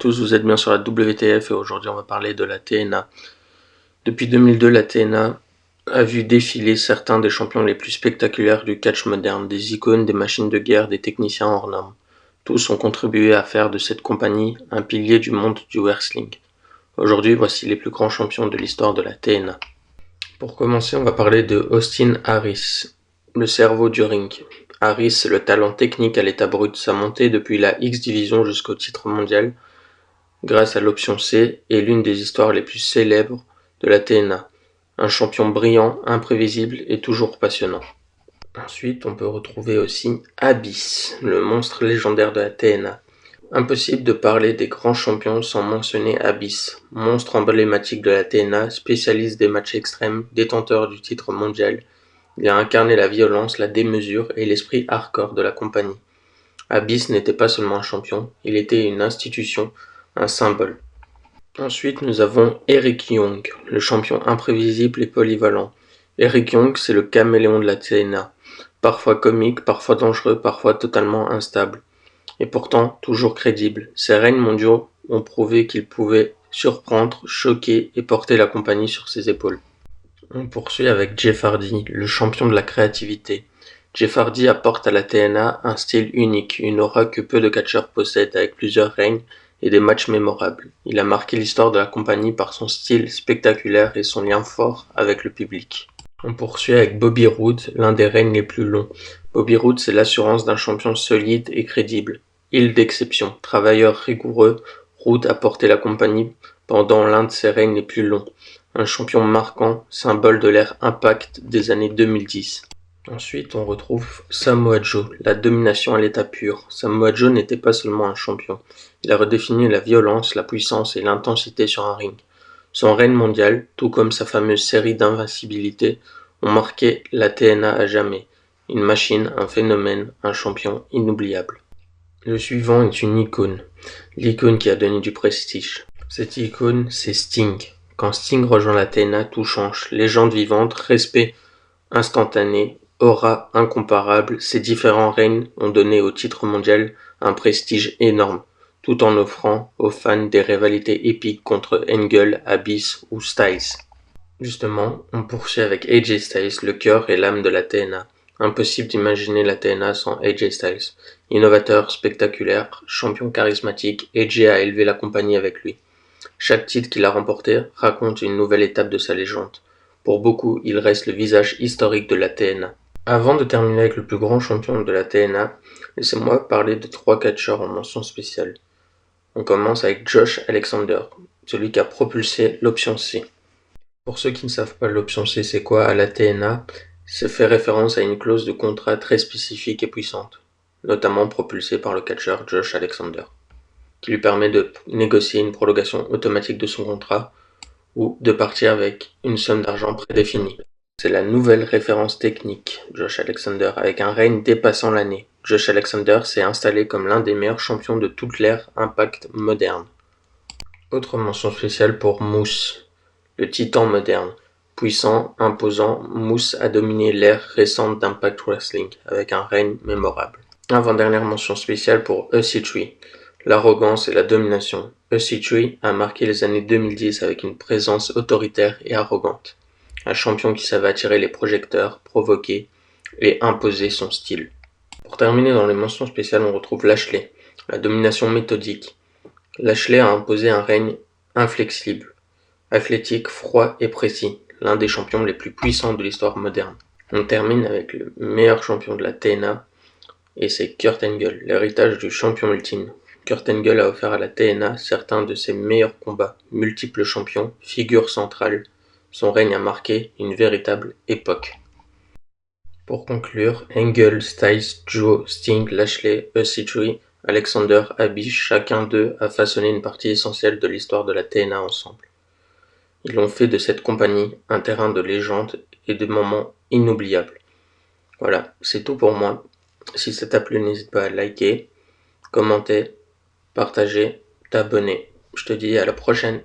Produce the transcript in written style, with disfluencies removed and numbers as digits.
tous, vous êtes bien sur la WTF et aujourd'hui on va parler de la TNA. Depuis 2002, la TNA a vu défiler certains des champions les plus spectaculaires du catch moderne, des icônes, des machines de guerre, des techniciens hors normes. Tous ont contribué à faire de cette compagnie un pilier du monde du wrestling. Aujourd'hui, voici les plus grands champions de l'histoire de la TNA. Pour commencer, on va parler de Austin Aries, le cerveau du ring. Aries, c'est le talent technique à l'état brut, sa montée depuis la X-Division jusqu'au titre mondial, grâce à l'option C, est l'une des histoires les plus célèbres de la TNA. Un champion brillant, imprévisible et toujours passionnant. Ensuite, on peut retrouver aussi Abyss, le monstre légendaire de la TNA. Impossible de parler des grands champions sans mentionner Abyss, monstre emblématique de la TNA, spécialiste des matchs extrêmes, détenteur du titre mondial. Il a incarné la violence, la démesure et l'esprit hardcore de la compagnie. Abyss n'était pas seulement un champion, il était une institution, un symbole. Ensuite, nous avons Eric Young, le champion imprévisible et polyvalent. Eric Young, c'est le caméléon de la TNA, parfois comique, parfois dangereux, parfois totalement instable. Et pourtant, toujours crédible. Ses règnes mondiaux ont prouvé qu'il pouvait surprendre, choquer et porter la compagnie sur ses épaules. On poursuit avec Jeff Hardy, le champion de la créativité. Jeff Hardy apporte à la TNA un style unique, une aura que peu de catcheurs possèdent avec plusieurs règnes et des matchs mémorables. Il a marqué l'histoire de la compagnie par son style spectaculaire et son lien fort avec le public. On poursuit avec Bobby Roode, l'un des règnes les plus longs. Bobby Roode, c'est l'assurance d'un champion solide et crédible. Île d'exception, travailleur rigoureux, Roode a porté la compagnie pendant l'un de ses règnes les plus longs. Un champion marquant, symbole de l'ère Impact des années 2010. Ensuite, on retrouve Samoa Joe, la domination à l'état pur. Samoa Joe n'était pas seulement un champion, il a redéfini la violence, la puissance et l'intensité sur un ring. Son règne mondial, tout comme sa fameuse série d'invincibilité, ont marqué la TNA à jamais. Une machine, un phénomène, un champion inoubliable. Le suivant est une icône, l'icône qui a donné du prestige. Cette icône, c'est Sting. Quand Sting rejoint la TNA, tout change. Légende vivante, respect instantané, aura incomparable, ces différents règnes ont donné au titre mondial un prestige énorme, tout en offrant aux fans des rivalités épiques contre Angle, Abyss ou Styles. Justement, on poursuit avec AJ Styles, le cœur et l'âme de la TNA. Impossible d'imaginer la TNA sans AJ Styles. Innovateur, spectaculaire, champion charismatique, AJ a élevé la compagnie avec lui. Chaque titre qu'il a remporté raconte une nouvelle étape de sa légende. Pour beaucoup, il reste le visage historique de la TNA. Avant de terminer avec le plus grand champion de la TNA, laissez-moi parler de 3 catcheurs en mention spéciale. On commence avec Josh Alexander, celui qui a propulsé l'option C. Pour ceux qui ne savent pas l'option C c'est quoi à la TNA, ça fait référence à une clause de contrat très spécifique et puissante, notamment propulsée par le catcheur Josh Alexander, qui lui permet de négocier une prolongation automatique de son contrat ou de partir avec une somme d'argent prédéfinie. C'est la nouvelle référence technique, Josh Alexander, avec un règne dépassant l'année. Josh Alexander s'est installé comme l'un des meilleurs champions de toute l'ère Impact moderne. Autre mention spéciale pour Moose, le titan moderne. Puissant, imposant, Moose a dominé l'ère récente d'Impact Wrestling, avec un règne mémorable. Avant-dernière mention spéciale pour EC3, l'arrogance et la domination. EC3 a marqué les années 2010 avec une présence autoritaire et arrogante. Un champion qui savait attirer les projecteurs, provoquer et imposer son style. Pour terminer dans les mentions spéciales, on retrouve Lashley, la domination méthodique. Lashley a imposé un règne inflexible, athlétique, froid et précis, l'un des champions les plus puissants de l'histoire moderne. On termine avec le meilleur champion de la TNA, et c'est Kurt Angle, l'héritage du champion ultime. Kurt Angle a offert à la TNA certains de ses meilleurs combats, multiples champions, figure centrale. Son règne a marqué une véritable époque. Pour conclure, Angle, Styles, Joe, Sting, Lashley, EC3, Alexander, Abyss, chacun d'eux a façonné une partie essentielle de l'histoire de la TNA ensemble. Ils ont fait de cette compagnie un terrain de légende et de moments inoubliables. Voilà, c'est tout pour moi. Si ça t'a plu, n'hésite pas à liker, commenter, partager, t'abonner. Je te dis à la prochaine.